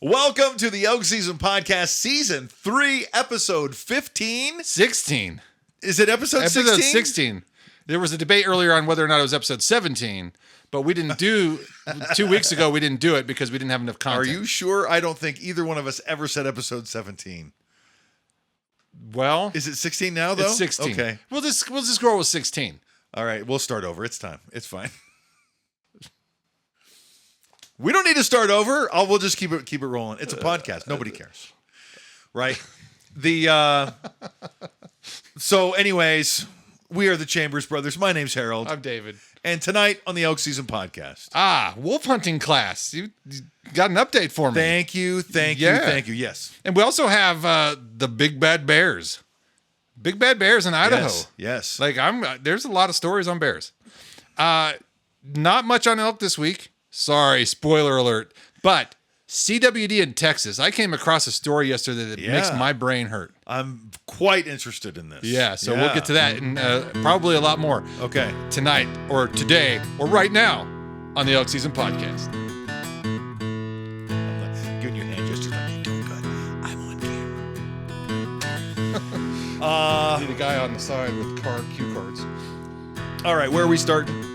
Welcome to the Elk Season Podcast, Season 3, Episode 15. 16. Is it episode 16? Episode 16. There was a debate earlier on whether or not it was episode 17, but we didn't do, 2 weeks ago, we didn't do it because we didn't have enough content. Are you sure? I don't think either one of us ever said episode 17. Well, Is it 16 now, though? it's 16. Okay. We'll just go with 16. All right, we'll start over. It's time. It's fine. We don't need to start over. We'll just keep it rolling. It's a podcast. Nobody cares. Right? So anyways, we are the Chambers Brothers. My name's Harold. I'm David. And tonight on the Elk Season Podcast. Wolf hunting class. You got an update for me. Thank you. Yeah. Yes. And we also have the Big Bad Bears. Big Bad Bears in Idaho. Yes. Like there's a lot of stories on bears. Not much on elk this week. Sorry, spoiler alert. But CWD in Texas. I came across a story yesterday that makes my brain hurt. I'm quite interested in this. Yeah, so we'll get to that and probably a lot more. Okay. Tonight or today or right now on the Elk Season Podcast. I'm not giving you hand gestures like you're doing good. I'm on camera. Need a guy on the side with cue cards. All right, where are we starting?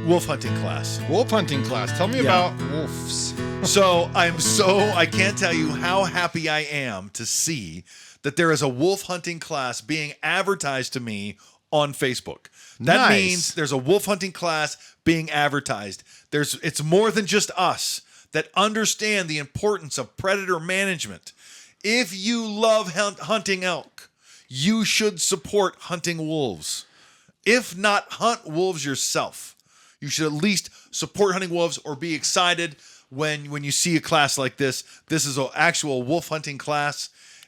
Wolf hunting class. Wolf hunting class. Tell me about wolves. I can't tell you how happy I am to see that there is a wolf hunting class being advertised to me on Facebook. That means there's a wolf hunting class being advertised. It's more than just us that understand the importance of predator management. If you love hunting elk, you should support hunting wolves. If not, hunt wolves yourself. You should at least support hunting wolves or be excited when you see a class like this. This is an actual wolf hunting class,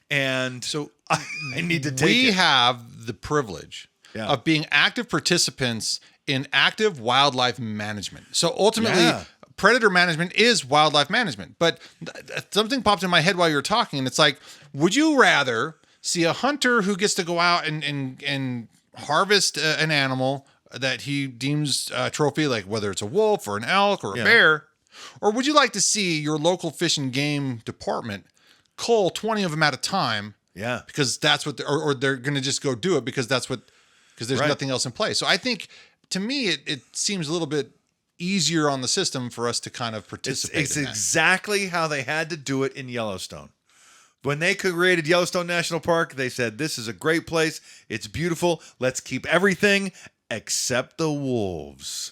and so I need to take it. We have the privilege of being active participants in active wildlife management. So ultimately, predator management is wildlife management. But something popped in my head while you were talking, and it's like, would you rather see a hunter who gets to go out and harvest an animal that he deems a trophy, like whether it's a wolf or an elk or a bear, or would you like to see your local fish and game department cull 20 of them at a time? Yeah, because that's what, or they're going to just go do it because there's nothing else in play. So I think, to me, it seems a little bit easier on the system for us to kind of participate. It's exactly how they had to do it in Yellowstone. When they created Yellowstone National Park, they said, this is a great place. It's beautiful. Let's keep everything except the wolves.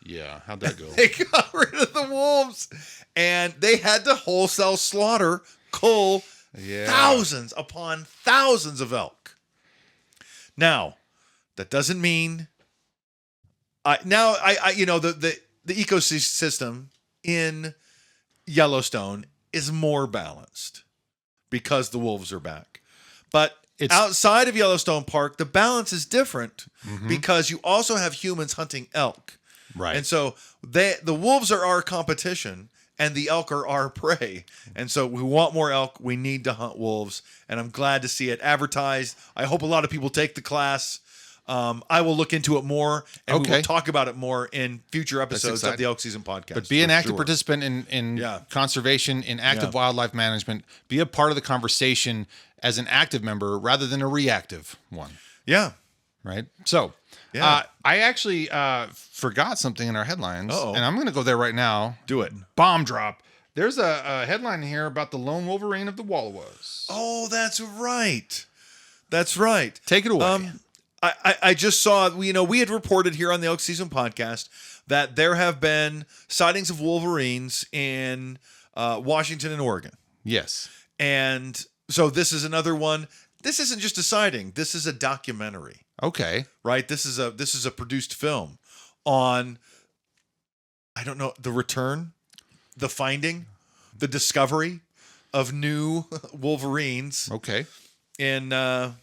Yeah, how'd that go? They got rid of the wolves, and they had to wholesale slaughter, cull thousands upon thousands of elk. Now, that doesn't mean the ecosystem in Yellowstone is more balanced because the wolves are back. But outside of Yellowstone Park, the balance is different because you also have humans hunting elk. Right. And so the wolves are our competition and the elk are our prey. And so we want more elk. We need to hunt wolves. And I'm glad to see it advertised. I hope a lot of people take the class. I will look into it more and we will talk about it more in future episodes of the Elk Season Podcast. But be an active participant in conservation, in active wildlife management. Be a part of the conversation as an active member rather than a reactive one. Yeah. Right? So, I actually forgot something in our headlines, and I'm going to go there right now. Do it. Bomb drop. There's a headline here about the lone wolverine of the Wallowas. Oh, that's right. That's right. Take it away. I just saw, we had reported here on the Elk Season Podcast that there have been sightings of wolverines in Washington and Oregon. Yes. And so this is another one. This isn't just a sighting. This is a documentary. Okay. Right? This is a produced film on, I don't know, the return, the finding, the discovery of new wolverines. Okay. In the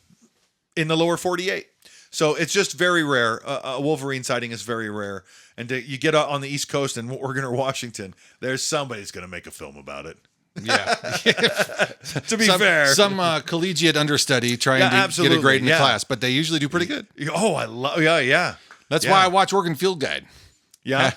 lower 48. So it's just very rare. A wolverine sighting is very rare. And you get out on the East Coast in Oregon or Washington, there's somebody's going to make a film about it. Yeah. To be fair. Some collegiate understudy trying to get a grade in the class, but they usually do pretty good. Oh, I love, yeah. That's why I watch Oregon Field Guide. Yeah.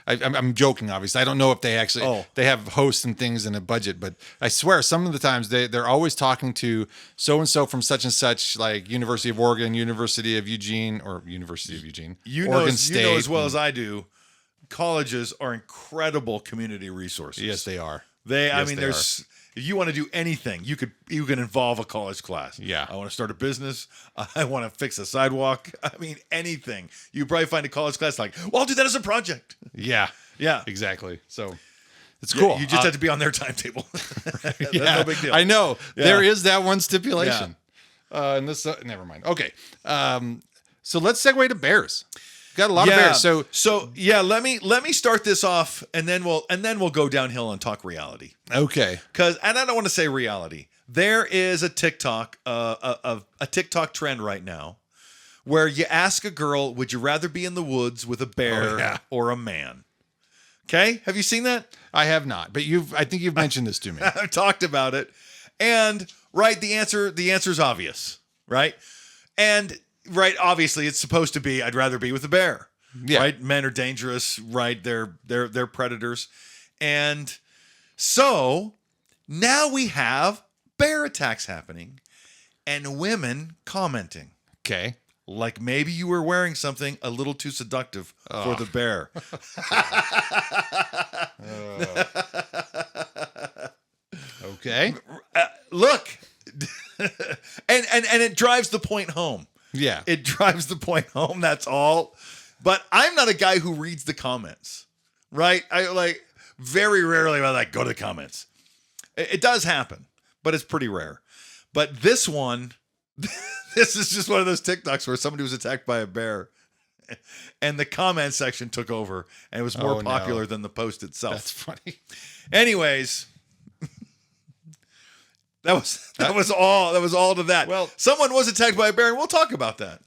I'm joking, obviously. I don't know if they actually they have hosts and things in a budget, but I swear some of the times they're always talking to so and so from such and such, like University of Oregon, University of Eugene, Oregon State. You know as well as I do, colleges are incredible community resources. Yes, they are. There's if you want to do anything, you can involve a college class. Yeah. I want to start a business. I want to fix a sidewalk. I mean, anything. You probably find a college class like, well, I'll do that as a project. Yeah. Yeah. Exactly. So it's cool. You just have to be on their timetable. That's no big deal. I know. Yeah. There is that one stipulation. Yeah. And this, never mind. Okay. So let's segue to bears. Got a lot of bears. So let me start this off, and then we'll go downhill and talk reality. Okay. And I don't want to say reality. There is a TikTok TikTok trend right now where you ask a girl, would you rather be in the woods with a bear or a man? Okay, have you seen that? I have not, but I think you've mentioned this to me. I've talked about it, and the answer is obvious, right? And right, obviously, it's supposed to be I'd rather be with a bear. Yeah. Right? Men are dangerous, right? They're predators. And so now we have bear attacks happening and women commenting. Okay. Like maybe you were wearing something a little too seductive for the bear. Okay. Look. and it drives the point home. Yeah. It drives the point home, that's all. But I'm not a guy who reads the comments, right? I very rarely go to the comments. It does happen, but it's pretty rare. But this one, this is just one of those TikToks where somebody was attacked by a bear and the comment section took over and it was more popular than the post itself. That's funny. Anyways, That was all to that. Well, someone was attacked by a bear, and we'll talk about that.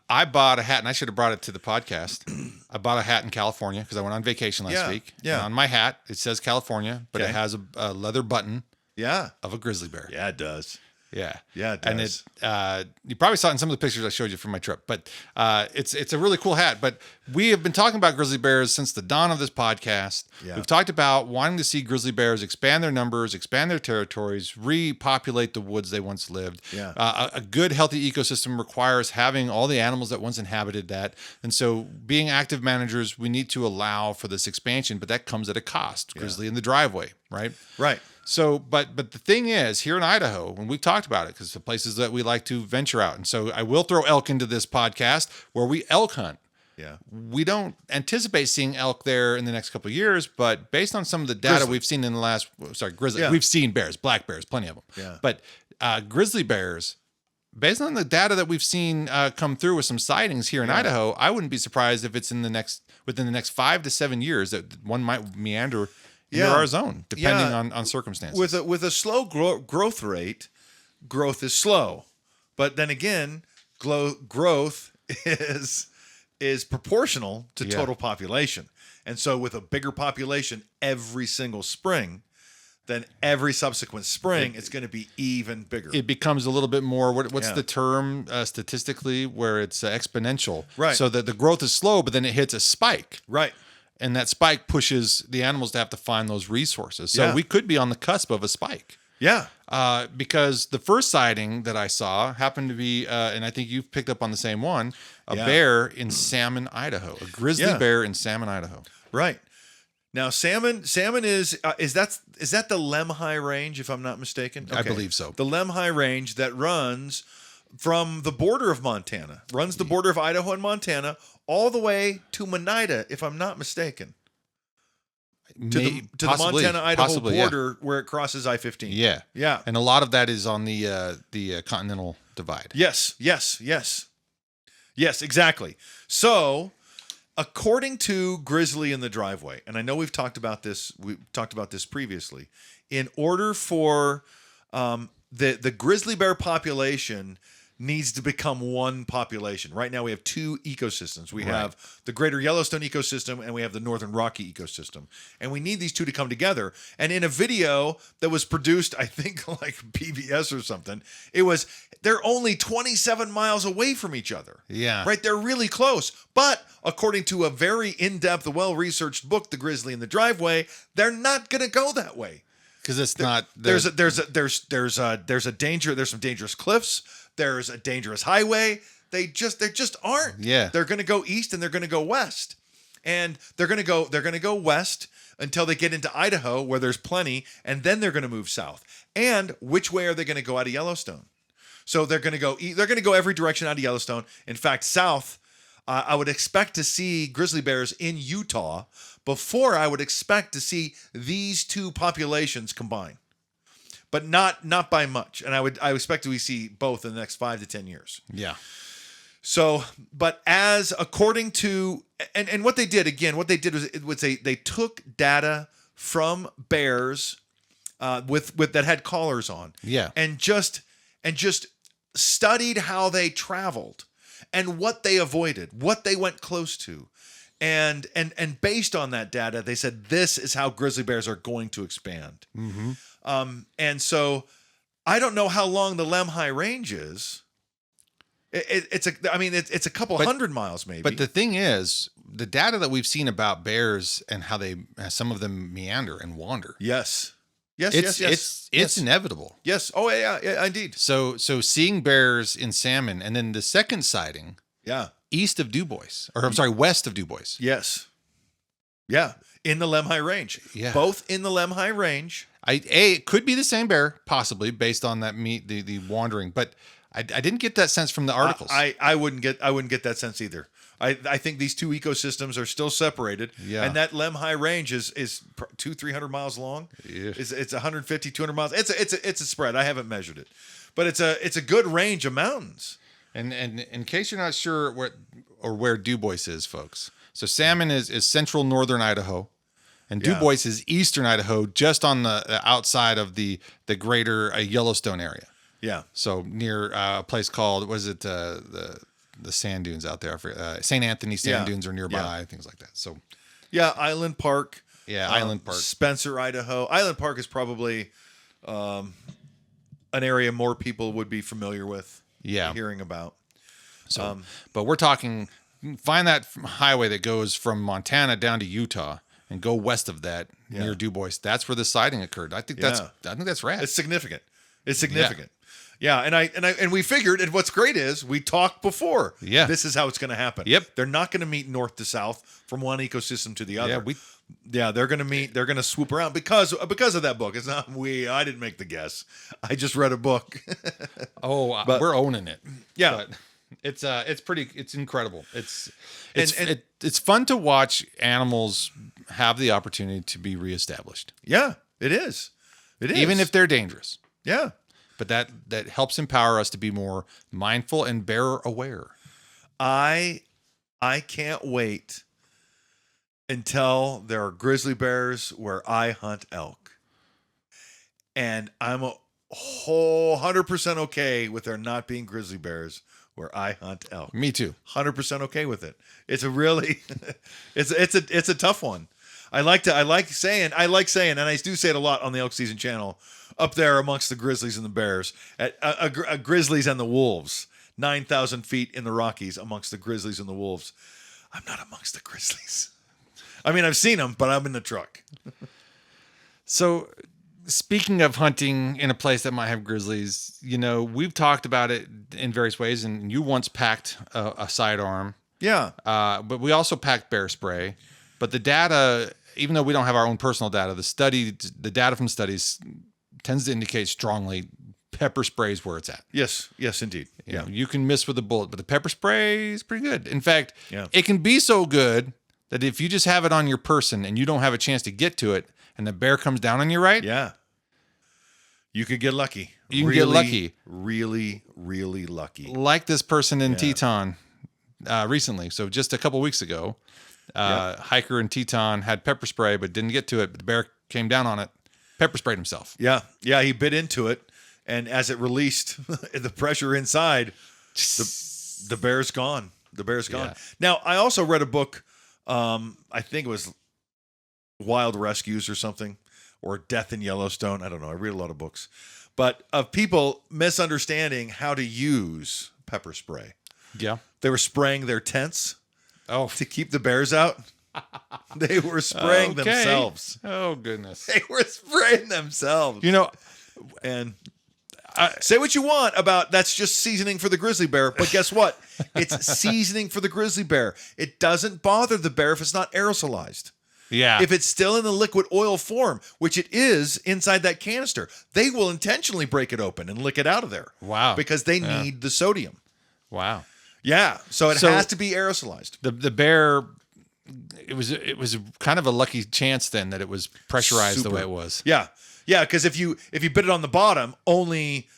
I bought a hat, and I should have brought it to the podcast. I bought a hat in California because I went on vacation last week. Yeah. And on my hat, it says California, but it has a leather button. Yeah. Of a grizzly bear. Yeah, it does. Yeah. Yeah, it does. And you probably saw it in some of the pictures I showed you from my trip, but it's a really cool hat. But we have been talking about grizzly bears since the dawn of this podcast. Yeah. We've talked about wanting to see grizzly bears expand their numbers, expand their territories, repopulate the woods they once lived. Yeah. A good, healthy ecosystem requires having all the animals that once inhabited that. And so being active managers, we need to allow for this expansion, but that comes at a cost. Grizzly in the driveway, right? Right. So, but the thing is, here in Idaho, when we've talked about it, because the places that we like to venture out, and so I will throw elk into this podcast where we elk hunt. Yeah, we don't anticipate seeing elk there in the next couple of years, but based on some of the data we've seen in the last, grizzly, we've seen bears, black bears, plenty of them. Yeah, but grizzly bears, based on the data that we've seen come through with some sightings here in Idaho, I wouldn't be surprised if it's within the next 5 to 7 years that one might meander into our zone, depending on circumstances. With a slow growth rate, growth is slow, but then again, growth is proportional to total population, and so with a bigger population every single spring, then every subsequent spring it's going to be even bigger. It becomes a little bit more. What's the term statistically where it's exponential? Right. So that the growth is slow, but then it hits a spike. Right. And that spike pushes the animals to have to find those resources. So we could be on the cusp of a spike. Yeah. Because the first sighting that I saw happened to be, and I think you've picked up on the same one, a bear in Salmon, Idaho. A grizzly bear in Salmon, Idaho. Right. Now, salmon is that the Lemma range, if I'm not mistaken? Okay. I believe so. The Lemma range that runs from the border of Montana, runs the border of Idaho and Montana, all the way to Monida, if I'm not mistaken. To the Montana-Idaho border where it crosses I-15. Yeah. Yeah. And a lot of that is on the Continental Divide. Yes, exactly. So, according to Grizzly in the Driveway, and I know we've talked about this previously, in order for the grizzly bear population needs to become one population. Right now we have two ecosystems. We have the greater Yellowstone ecosystem and we have the Northern Rocky ecosystem. And we need these two to come together. And in a video that was produced, I think like PBS or something, they're only 27 miles away from each other. Yeah. Right? They're really close. But according to a very in-depth, well-researched book, The Grizzly in the Driveway, they're not going to go that way. Because it's not there's a danger. There's some dangerous cliffs. There's a dangerous highway. They just aren't. Yeah. They're going to go east and they're going to go west, and they're going to go west until they get into Idaho where there's plenty, and then they're going to move south. And which way are they going to go out of Yellowstone? So they're going to go every direction out of Yellowstone. In fact, south. I would expect to see grizzly bears in Utah before I would expect to see these two populations combine, but not by much. And I expect to see both in the next 5 to 10 years. Yeah. So, but as according to and what they did was they took data from bears with that had collars on. Yeah. And just studied how they traveled. And what they avoided, what they went close to. And based on that data, they said, this is how grizzly bears are going to expand. Mm-hmm. And so I don't know how long the Lemhi range is. It's a couple hundred miles maybe. But the thing is, the data that we've seen about bears and how some of them meander and wander. Yes. It's inevitable. Yes. Oh yeah, indeed. So seeing bears in salmon, and then the second sighting, west of Du Bois. Yes. Yeah, in the Lemhi range. Yeah, both in the Lemhi range. It could be the same bear, possibly based on that the wandering, but I didn't get that sense from the articles. I wouldn't get that sense either. I think these two ecosystems are still separated. Yeah. And that Lemhi range is 200-300 miles long. Yeah. It's 150-200 miles. It's a spread. I haven't measured it. But it's a good range of mountains. And in case you're not sure where Du Bois is, folks. So salmon is central northern Idaho, and Du Bois is eastern Idaho, just on the outside of the greater Yellowstone area. Yeah. So near a place called, the sand dunes out there. I forget, St. Anthony sand dunes are nearby, things like that. So, Island Park. Yeah, Island Park. Spencer, Idaho. Island Park is probably an area more people would be familiar with. Yeah, hearing about. So, but we're talking. Find that highway that goes from Montana down to Utah and go west of that near Du Bois. That's where the sighting occurred. I think that's rad. It's significant. Yeah, and we figured, and what's great is we talked before. Yeah, this is how it's going to happen. Yep, they're not going to meet north to south from one ecosystem to the other. Yeah, they're going to meet. They're going to swoop around because of that book. It's not I didn't make the guess. I just read a book. But we're owning it. Yeah, but it's incredible. It's fun to watch animals have the opportunity to be reestablished. Yeah, it is. Even if they're dangerous. Yeah. But that helps empower us to be more mindful and bearer aware. I can't wait until there are grizzly bears where I hunt elk. And I'm a whole 100% okay with there not being grizzly bears where I hunt elk. Me too. 100% okay with it. It's a really it's a tough one. I like saying, and I do say it a lot on the Elk Season channel, up there amongst the grizzlies and the bears, at grizzlies and the wolves, 9,000 feet in the Rockies amongst the grizzlies and the wolves. I'm not amongst the grizzlies. I mean, I've seen them, but I'm in the truck. So, speaking of hunting in a place that might have grizzlies, we've talked about it in various ways, and you once packed a sidearm. Yeah. But we also packed bear spray. But the data, even though we don't have our own personal data, the data from studies tends to indicate strongly pepper spray is where it's at. Yes, indeed. You can miss with a bullet, but the pepper spray is pretty good. In fact, it can be so good that if you just have it on your person and you don't have a chance to get to it, and the bear comes down on you, right? Yeah. You could get lucky. You can get lucky. Really, really lucky. Like this person in Teton recently. So just a couple weeks ago, hiker in Teton had pepper spray but didn't get to it. But the bear came down on it, pepper sprayed himself. Yeah, he bit into it, And as it released the pressure inside, the bear's gone. The bear's gone. Yeah. Now, I also read a book, I think it was Wild Rescues or something, or Death in Yellowstone. I don't know. I read a lot of books. But of people misunderstanding how to use pepper spray. Yeah. They were spraying their tents to keep the bears out. They were spraying themselves. Oh, goodness. They were spraying themselves. And say what you want about that's just seasoning for the grizzly bear, but guess what? It's seasoning for the grizzly bear. It doesn't bother the bear if it's not aerosolized. Yeah. If it's still in the liquid oil form, which it is inside that canister, they will intentionally break it open and lick it out of there. Wow. Because they need the sodium. Wow. Yeah. So it has to be aerosolized. The bear, it was kind of a lucky chance then that it was pressurized the way it was. Yeah. Yeah, because if you bit it on the bottom, only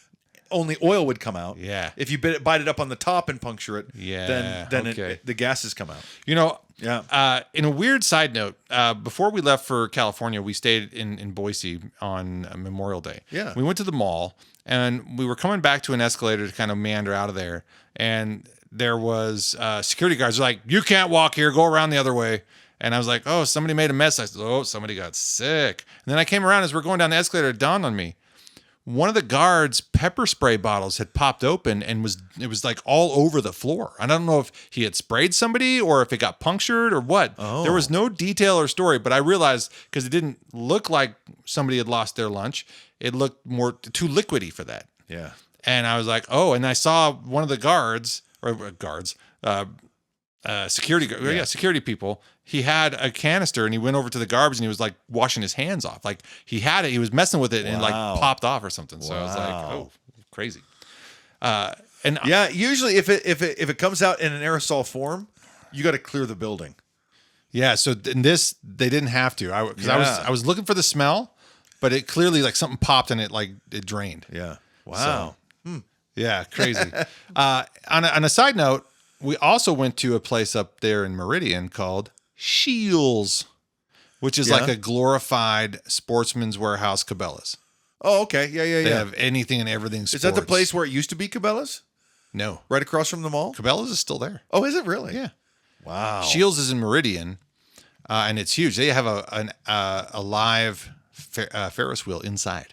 oil would come out. Yeah. If you bite it up on the top and puncture it, then the gases come out. In a weird side note, before we left for California, we stayed in Boise on Memorial Day. Yeah. We went to the mall, and we were coming back to an escalator to kind of meander out of there, and there was security guards like, "You can't walk here. Go around the other way." And I was like, "Oh, somebody made a mess." I said, "Oh, somebody got sick." And then I came around as we're going down the escalator. It dawned on me. One of the guards' pepper spray bottles had popped open and it was like all over the floor. I don't know if he had sprayed somebody or if it got punctured or what. Oh. There was no detail or story, but I realized because it didn't look like somebody had lost their lunch. It looked more too liquidy for that. Yeah. And I was like, oh, and I saw one of the security people. He had a canister and he went over to the garbage and he was like washing his hands off. Like he had it, he was messing with it and it like popped off or something. So I was like, oh, crazy. Usually if it comes out in an aerosol form, you got to clear the building. Yeah. So in this, they didn't have to. I was looking for the smell, but it clearly like something popped and it drained. Yeah. Wow. So, yeah, crazy. On a side note, we also went to a place up there in Meridian called Shields, which is like a glorified Sportsman's Warehouse Cabela's. Oh, okay. Yeah. They have anything and everything sports. Is that the place where it used to be Cabela's? No. Right across from the mall? Cabela's is still there. Oh, is it really? Yeah. Wow. Shields is in Meridian, and it's huge. They have a live Ferris wheel inside.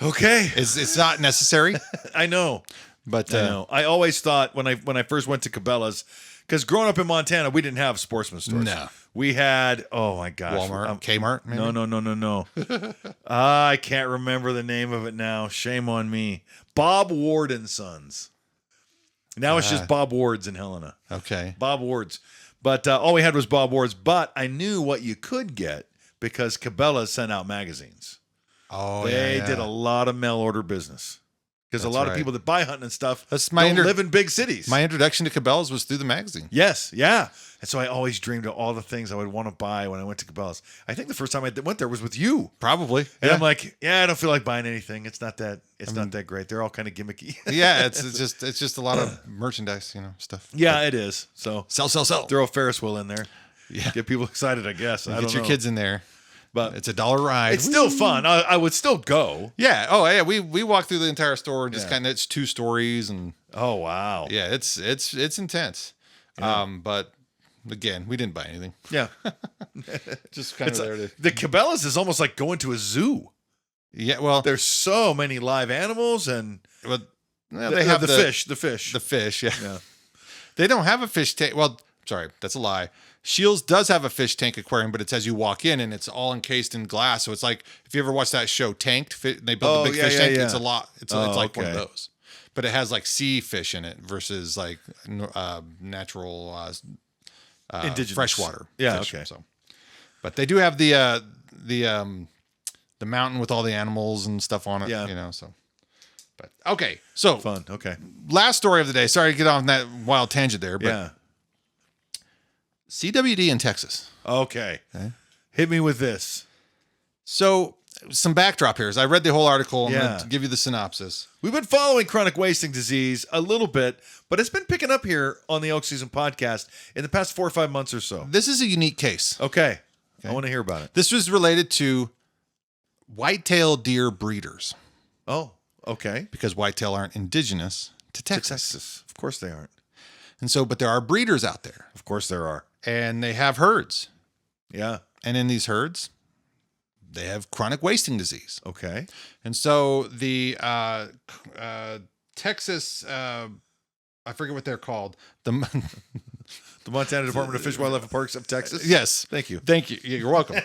Okay. It's not necessary. I know. But I know. I always thought when I first went to Cabela's, because growing up in Montana, we didn't have sportsman stores. No. We had, oh my gosh. Walmart, Kmart, maybe? No. I can't remember the name of it now. Shame on me. Bob Ward and Sons. Now it's just Bob Ward's in Helena. Okay. Bob Ward's. But all we had was Bob Ward's. But I knew what you could get because Cabela's sent out magazines. Oh, They did a lot of mail order business. Because a lot of people that buy hunting and stuff don't live in big cities. My introduction to Cabela's was through the magazine. Yes, yeah. And so I always dreamed of all the things I would want to buy when I went to Cabela's. I think the first time I went there was with you. Probably. And I'm like, I don't feel like buying anything. It's not that great. They're all kind of gimmicky. Yeah, it's just a lot of merchandise, stuff. Yeah, it is. So sell. Throw a Ferris wheel in there. Yeah. Get people excited, I guess. Get your kids in there. But it's $1 ride. It's still fun. I would still go. Yeah. Oh, yeah. We walked through the entire store and just it's 2 stories and. Oh wow. Yeah, it's intense. Yeah. But again, we didn't buy anything. Yeah. Just kind of there to. The Cabela's is almost like going to a zoo. Yeah. Well, there's so many live animals and. They have the fish. The fish. Yeah. They don't have a fish tank. Well, sorry, that's a lie. Shields does have a fish tank aquarium, but it's as you walk in and it's all encased in glass. So it's like if you ever watch that show Tanked, they build a big fish tank. Yeah. It's a lot. It's like one of those, but it has like sea fish in it versus like natural indigenous freshwater. Yeah. Fish, okay. So, but they do have the mountain with all the animals and stuff on it. Yeah. So. But okay, so fun. Okay. Last story of the day. Sorry to get on that wild tangent there, but CWD in Texas. Okay. Hit me with this. So some backdrop here. I read the whole article. I'm going to give you the synopsis. We've been following chronic wasting disease a little bit, but it's been picking up here on the Elk Season Podcast in the past 4 or 5 months or so. This is a unique case. Okay. I want to hear about it. This was related to whitetail deer breeders. Oh, okay. Because whitetail aren't indigenous to Texas. Texas. Of course they aren't. And so, but there are breeders out there. Of course there are. And they have herds. Yeah. And in these herds, they have chronic wasting disease. Okay. And so the Texas, I forget what they're called. The Montana Department of Fish, Wildlife, and Parks of Texas? Yes. Thank you. Thank you. You're welcome.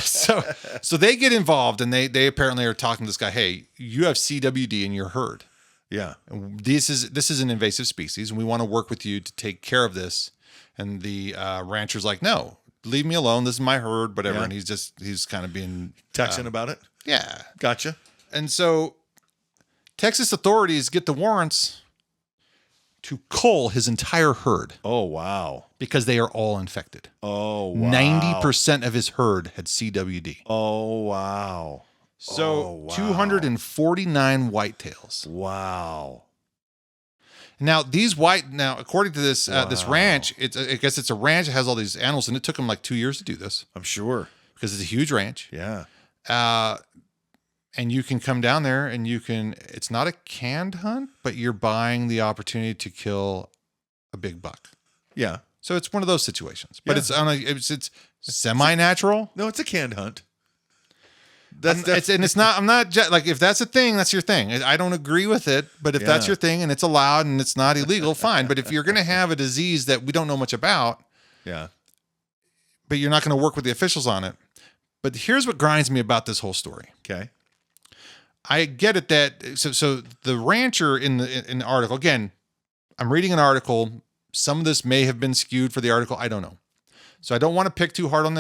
So they get involved, and they apparently are talking to this guy, hey, you have CWD in your herd. Yeah. This is an invasive species, and we want to work with you to take care of this. And the rancher's like, no, leave me alone. This is my herd, whatever. Yeah. And he's kind of being Texan about it? Yeah. Gotcha. And so Texas authorities get the warrants to cull his entire herd. Oh, wow. Because they are all infected. Oh, wow. 90% of his herd had CWD. Oh, wow. So 249 whitetails. Wow. Now according to this this ranch, I guess it's a ranch that has all these animals, and it took them like 2 years to do this. I'm sure. Because it's a huge ranch. Yeah. And you can come down there and it's not a canned hunt, but you're buying the opportunity to kill a big buck. Yeah. So it's one of those situations, but it's semi-natural. No, it's a canned hunt. It's not. I'm not like, if that's a thing, that's your thing. I don't agree with it, but if that's your thing and it's allowed and it's not illegal, fine. But if you're going to have a disease that we don't know much about, yeah, but you're not going to work with the officials on it. But here's what grinds me about this whole story. Okay, I get it that so the rancher in the article, again, I'm reading an article. Some of this may have been skewed for the article. I don't know. So I don't want to pick too hard on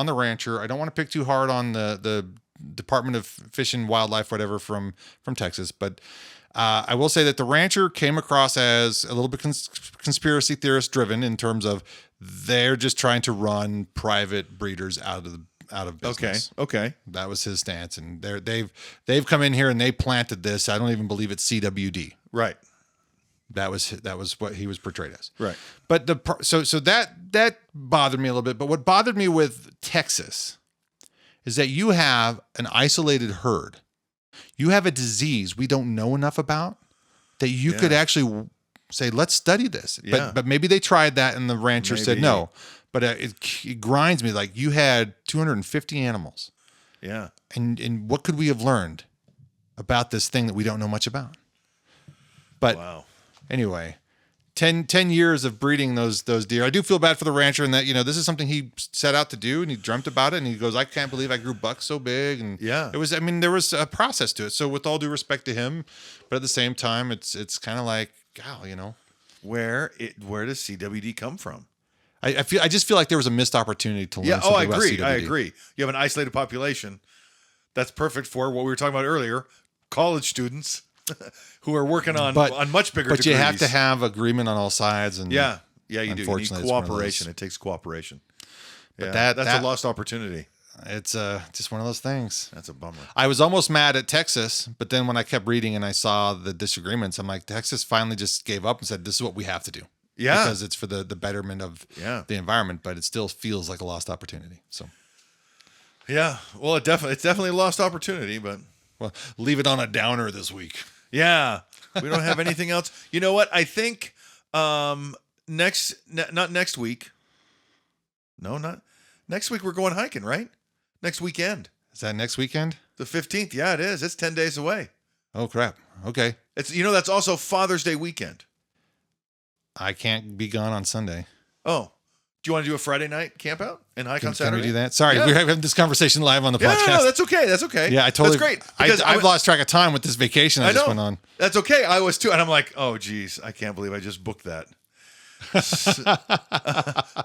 the rancher. I don't want to pick too hard on the Department of Fish and Wildlife, whatever, from Texas. But I will say that the rancher came across as a little bit conspiracy theorist driven in terms of they're just trying to run private breeders out of business. Okay. That was his stance, and they've come in here and they planted this. I don't even believe it's CWD. Right. That was what he was portrayed as. Right. But so that bothered me a little bit. But what bothered me with Texas is that you have an isolated herd. You have a disease we don't know enough about that you could actually say, let's study this. Yeah. But maybe they tried that and the rancher said no. But it grinds me, like you had 250 animals. Yeah. And what could we have learned about this thing that we don't know much about? But wow. Anyway, 10 years of breeding those deer. I do feel bad for the rancher in that, this is something he set out to do and he dreamt about it. And he goes, I can't believe I grew bucks so big. And there was a process to it. So with all due respect to him, but at the same time, it's kind of like, wow, where does CWD come from? I just feel like there was a missed opportunity to learn something about CWD. I agree. You have an isolated population. That's perfect for what we were talking about earlier. College students. Who are working on much bigger degrees. But you have to have agreement on all sides. And you do. You need cooperation. It takes cooperation. But that's a lost opportunity. It's just one of those things. That's a bummer. I was almost mad at Texas, but then when I kept reading and I saw the disagreements, I'm like, Texas finally just gave up and said, this is what we have to do. Yeah. Because it's for the betterment of the environment, but it still feels like a lost opportunity. So. Yeah. Well, it's definitely a lost opportunity, but. Well, leave it on a downer this week. Yeah, we don't have anything else. You know what? I think not next week. No, not next week. We're going hiking, right? Next weekend. Is that next weekend? The 15th. Yeah, it is. It's 10 days away. Oh crap. Okay. It's that's also Father's Day weekend. I can't be gone on Sunday. Oh. Do you want to do a Friday night camp out and hike on Saturday? Can we do that? Sorry, we're having this conversation live on the podcast. No, that's okay. That's okay. Yeah, I totally. That's great. Because I've lost track of time with this vacation I just went on. That's okay. I was too. And I'm like, oh, geez, I can't believe I just booked that.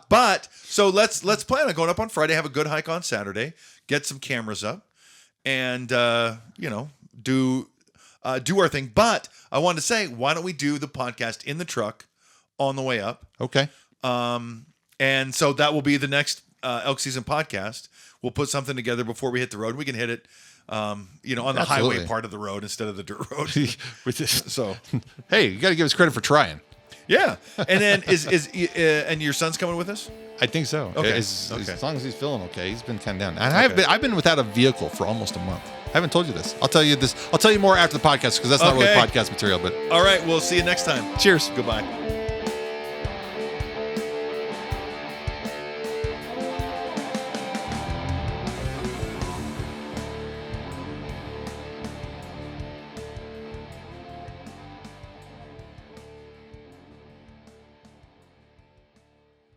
But so let's plan on going up on Friday, have a good hike on Saturday, get some cameras up, and do our thing. But I wanted to say, why don't we do the podcast in the truck on the way up? Okay. And so that will be the next Elk Season podcast. We'll put something together before we hit the road. We can hit it, on the highway part of the road instead of the dirt road. So, hey, you got to give us credit for trying. Yeah. And then and your son's coming with us? I think so. Okay. As long as he's feeling okay. He's been kind of down. And I've been without a vehicle for almost a month. I haven't told you this. I'll tell you this. I'll tell you more after the podcast because that's not really podcast material. But all right, we'll see you next time. Cheers. Goodbye.